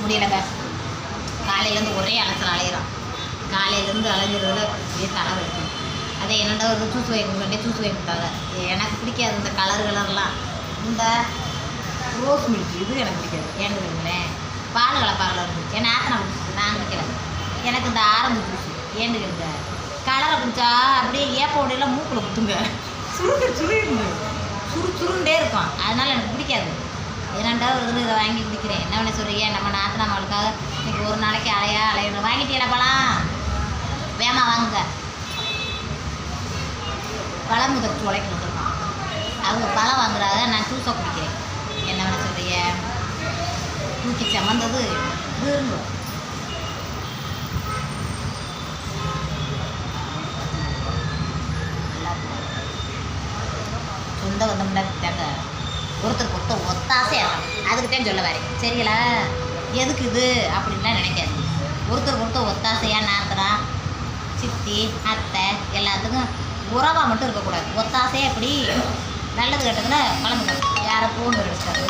முடியலைங்க. காலையிலேருந்து ஒரே அலைச்சல் அலையிறோம். காலையிலேருந்து அலைஞ்சிறதுல அப்படியே தலை வைக்கும். அதை என்னென்ன ஒரு ஜூஸ் வாங்கி ஜூஸ் வாங்கி கொடுத்தாங்க. எனக்கு பிடிக்காது இந்த கலர்லாம். இந்த ரோஸ் மில்க் இது எனக்கு பிடிக்காது. ஏன்னு கேளுங்களேன், பால் கலப்பாகல இருந்துச்சு. ஏன்னா நான் குடிக்கல. எனக்கு இந்த ஆரஞ்சு ஜூஸ் ஏன்னு கேளுங்க, கலரை குடித்தா அப்படியே ஏப்போடையெல்லாம் மூக்கில் குத்துங்க, சுருண்டு சுருண்டே இருக்கும். அதனால் எனக்கு பிடிக்காது. இரண்டாவது வந்து இதை வாங்கி குடிக்கிறேன். என்ன பண்ண சொல்கிறீங்க, நம்ம நாத்தனா மகளுக்காக இன்றைக்கி ஒரு நாளைக்கு அலையணும். வாங்கிட்டீங்களா பழம்? வேமா வாங்குங்க. பழம் முதல் உழைக்கணும் இருக்கோம். அவங்க பழம் வாங்குறாங்க, நான் ஜூஸை குடிக்கிறேன். என்ன பண்ண சொல்கிறீங்க, தூக்கி சமந்தது விரும்பும். சொந்த வந்தோம்னா தாங்க ஒருத்தருக்கு ஒத்தாசையாக இருக்கும். அதுக்கிட்டே சொல்ல வரேன், சரிங்களா? எதுக்கு இது அப்படின்லாம் நினைக்காது. ஒருத்தருக்கு ஒத்தாசையாக நாத்தனா சித்தி அத்தை எல்லாத்துக்கும் உறவாக மட்டும் இருக்கக்கூடாது. ஒத்தாசையாக எப்படி நல்லது கெட்டதுன்னா கலந்துக்கணும். யாரை போன் எடுத்தாரு